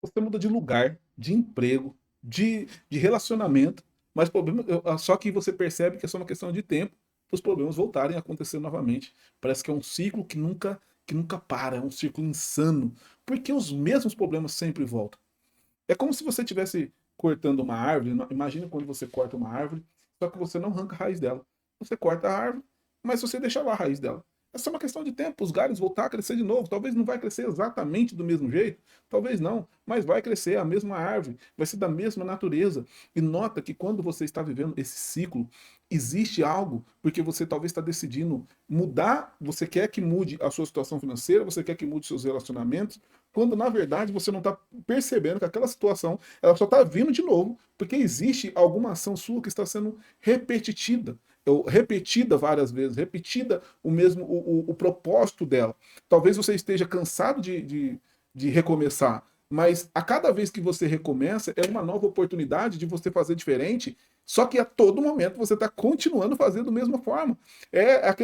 Você muda de lugar, de emprego, de relacionamento, mas só que você percebe que é só uma questão de tempo para os problemas voltarem a acontecer novamente. Parece que é um ciclo que nunca para, é um ciclo insano, porque os mesmos problemas sempre voltam. É como se você estivesse cortando uma árvore. Imagina quando você corta uma árvore, só que você não arranca a raiz dela. Você corta a árvore, mas você deixa lá a raiz dela. É só uma questão de tempo, os galhos voltar a crescer de novo. Talvez não vai crescer exatamente do mesmo jeito, talvez não, mas vai crescer a mesma árvore, vai ser da mesma natureza. E nota que quando você está vivendo esse ciclo, existe algo, porque você talvez está decidindo mudar, você quer que mude a sua situação financeira, você quer que mude seus relacionamentos, quando na verdade você não está percebendo que aquela situação ela só está vindo de novo, porque existe alguma ação sua que está sendo repetida, ou repetida várias vezes, repetida o propósito dela. Talvez você esteja cansado de recomeçar, mas a cada vez que você recomeça, é uma nova oportunidade de você fazer diferente, só que a todo momento você está continuando fazendo da mesma forma.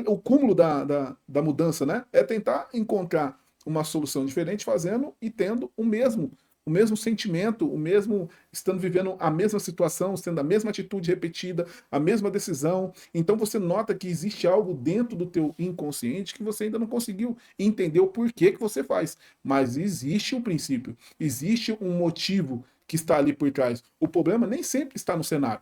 O cúmulo da mudança, né? É tentar encontrar uma solução diferente fazendo e tendo o mesmo sentimento, estando vivendo a mesma situação, sendo a mesma atitude repetida, a mesma decisão. Então você nota que existe algo dentro do teu inconsciente que você ainda não conseguiu entender o porquê que você faz, mas existe um princípio, existe um motivo que está ali por trás. O problema nem sempre está no cenário.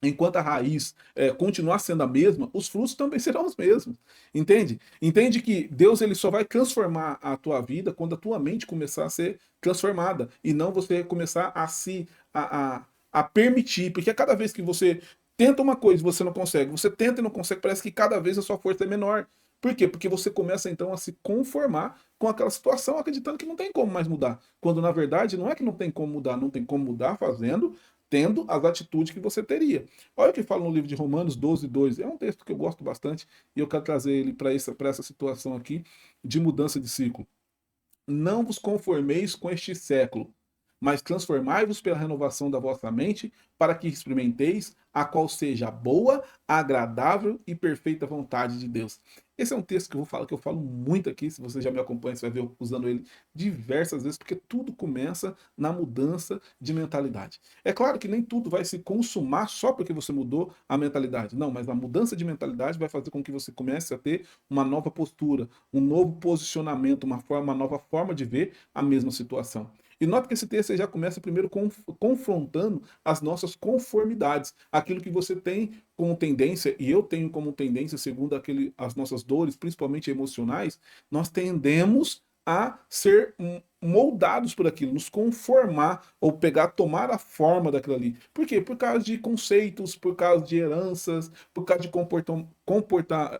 Enquanto a raiz continuar sendo a mesma, os frutos também serão os mesmos. Entende? Entende que Deus ele só vai transformar a tua vida quando a tua mente começar a ser transformada e não você começar a permitir, porque cada vez que você tenta uma coisa e você não consegue, você tenta e não consegue, parece que cada vez a sua força é menor. Por quê? Porque você começa então a se conformar com aquela situação, acreditando que não tem como mais mudar. Quando na verdade não é que não tem como mudar, não tem como mudar fazendo, tendo as atitudes que você teria. Olha o que fala no livro de Romanos 12:2. É um texto que eu gosto bastante e eu quero trazer ele para essa situação aqui de mudança de ciclo. Não vos conformeis com este século, mas transformai-vos pela renovação da vossa mente, para que experimenteis a qual seja a boa, agradável e perfeita vontade de Deus. Esse é um texto que eu vou falar, que eu falo muito aqui. Se você já me acompanha, você vai ver eu usando ele diversas vezes, porque tudo começa na mudança de mentalidade. É claro que nem tudo vai se consumar só porque você mudou a mentalidade. Não, mas a mudança de mentalidade vai fazer com que você comece a ter uma nova postura, um novo posicionamento, uma nova forma de ver a mesma situação. E nota que esse texto já começa primeiro confrontando as nossas conformidades, aquilo que você tem como tendência, e eu tenho como tendência, segundo as nossas dores, principalmente emocionais, nós tendemos a ser moldados por aquilo, nos conformar ou tomar a forma daquilo ali. Por quê? Por causa de conceitos, por causa de heranças, por causa de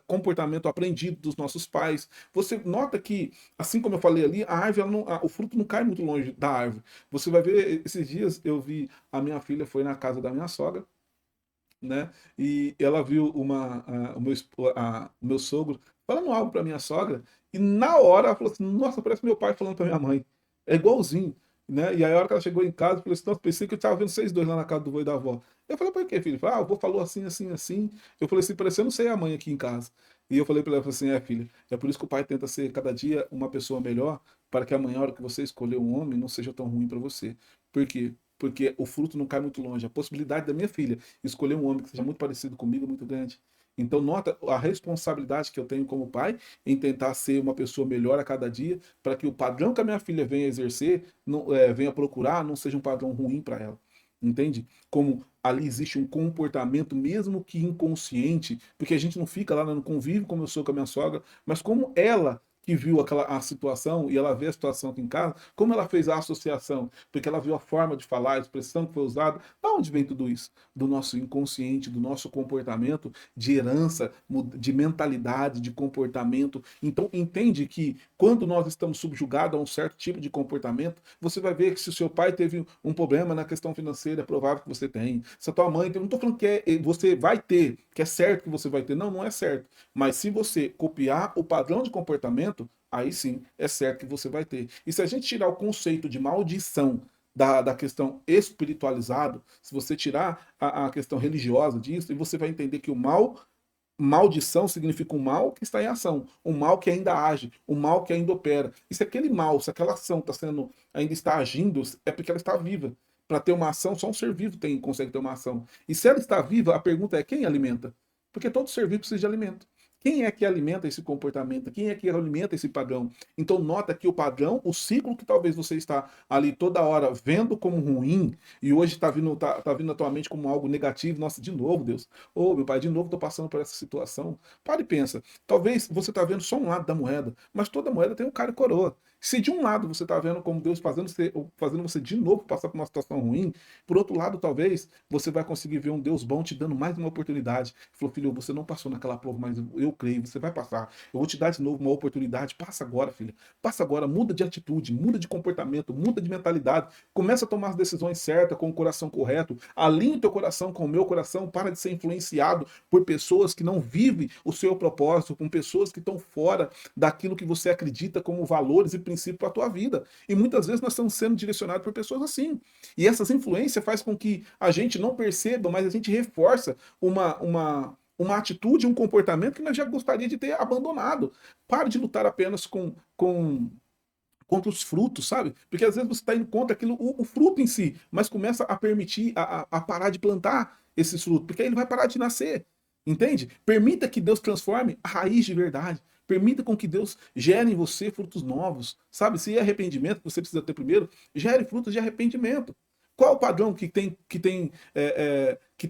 comportamento aprendido dos nossos pais. Você nota que, assim como eu falei ali, a árvore, o fruto não cai muito longe da árvore. Você vai ver, esses dias eu vi, a minha filha foi na casa da minha sogra, né? E ela viu o meu sogro falando algo para minha sogra, e na hora ela falou assim: Nossa, parece meu pai falando para minha mãe. É igualzinho. Né? E aí, a hora que ela chegou em casa, eu falei assim: Nossa, pensei que eu estava vendo vocês dois lá na casa do vô e da avó. Eu falei: Por quê, filho? Falei: o vô falou assim, assim, assim. Eu falei assim: Parecendo sei a mãe aqui em casa. E eu falei para ela assim: Filha, é por isso que o pai tenta ser cada dia uma pessoa melhor, para que amanhã, a hora que você escolher um homem, não seja tão ruim para você. Por quê? Porque o fruto não cai muito longe. A possibilidade da minha filha escolher um homem que seja muito parecido comigo é muito grande. Então, nota a responsabilidade que eu tenho como pai em tentar ser uma pessoa melhor a cada dia, para que o padrão que a minha filha venha exercer, venha procurar, não seja um padrão ruim para ela. Entende? Como ali existe um comportamento, mesmo que inconsciente, porque a gente não fica lá no convívio como eu sou com a minha sogra, mas como ela que viu a situação e ela vê a situação aqui em casa, como ela fez a associação, porque ela viu a forma de falar, a expressão que foi usada. Da onde vem tudo isso? Do nosso inconsciente, do nosso comportamento, de herança, de mentalidade, de comportamento. Então, entende que quando nós estamos subjugados a um certo tipo de comportamento, você vai ver que se o seu pai teve um problema na questão financeira, é provável que você tenha. Se a tua mãe, eu não estou falando que você vai ter, que é certo que você vai ter. Não, não é certo. Mas se você copiar o padrão de comportamento, aí sim é certo que você vai ter. E se a gente tirar o conceito de maldição da questão espiritualizado, se você tirar a questão religiosa disso, e você vai entender que o mal maldição significa um mal que está em ação, um mal que ainda age, um mal que ainda opera. E se aquele mal, se aquela ação ainda está agindo, é porque ela está viva. Para ter uma ação, só um ser vivo consegue ter uma ação. E se ela está viva, a pergunta é quem alimenta? Porque todo ser vivo precisa de alimento. Quem é que alimenta esse comportamento? Quem é que alimenta esse padrão? Então nota que o padrão, o ciclo que talvez você está ali toda hora vendo como ruim, e hoje tá vindo à tua mente como algo negativo. Nossa, de novo, Deus. Ô, meu pai, de novo estou passando por essa situação. Para e pensa. Talvez você está vendo só um lado da moeda, mas toda moeda tem um cara e coroa. Se de um lado você está vendo como Deus fazendo você de novo passar por uma situação ruim, por outro lado, talvez você vai conseguir ver um Deus bom te dando mais uma oportunidade. Falou, filho, você não passou naquela prova, mas eu creio, você vai passar. Eu vou te dar de novo uma oportunidade. Passa agora, filha. Passa agora, muda de atitude, muda de comportamento, muda de mentalidade. Começa a tomar as decisões certas com o coração correto. Alinhe o teu coração com o meu coração. Para de ser influenciado por pessoas que não vivem o seu propósito, com pessoas que estão fora daquilo que você acredita como valores e princípios para a tua vida. E muitas vezes nós estamos sendo direcionados por pessoas assim. E essas influências faz com que a gente não perceba, mas a gente reforça uma atitude, um comportamento que nós já gostaria de ter abandonado. Pare de lutar apenas contra os frutos, sabe? Porque às vezes você está indo contra aquilo, o fruto em si, mas começa a permitir, a parar de plantar esses frutos, porque aí ele vai parar de nascer, entende? Permita que Deus transforme a raiz de verdade. Permita com que Deus gere em você frutos novos, sabe? Se é arrependimento que você precisa ter primeiro, gere frutos de arrependimento. Qual o padrão que tem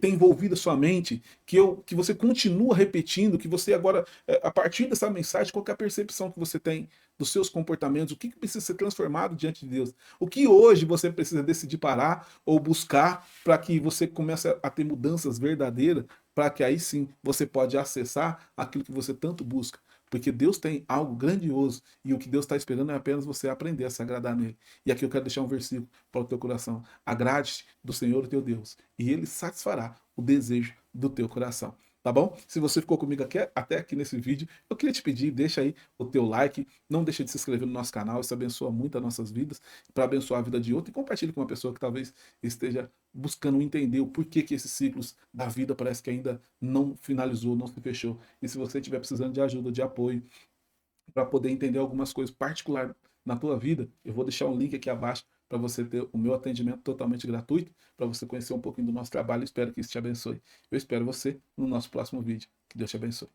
envolvido a sua mente, que você continua repetindo, que você agora, a partir dessa mensagem, qual é a percepção que você tem dos seus comportamentos, o que precisa ser transformado diante de Deus? O que hoje você precisa decidir parar ou buscar para que você comece a ter mudanças verdadeiras, para que aí sim você pode acessar aquilo que você tanto busca? Porque Deus tem algo grandioso e o que Deus está esperando é apenas você aprender a se agradar nele. E aqui eu quero deixar um versículo para o teu coração. Agrade-te do Senhor teu Deus e ele satisfará o desejo do teu coração. Tá bom? Se você ficou comigo aqui, até aqui nesse vídeo, eu queria te pedir, deixa aí o teu like, não deixa de se inscrever no nosso canal, isso abençoa muito as nossas vidas, para abençoar a vida de outro, e compartilhe com uma pessoa que talvez esteja buscando entender o porquê que esses ciclos da vida parece que ainda não finalizou, não se fechou. E se você estiver precisando de ajuda, de apoio, para poder entender algumas coisas particulares na tua vida, eu vou deixar um link aqui abaixo para você ter o meu atendimento totalmente gratuito, para você conhecer um pouquinho do nosso trabalho. Espero que isso te abençoe. Eu espero você no nosso próximo vídeo. Que Deus te abençoe.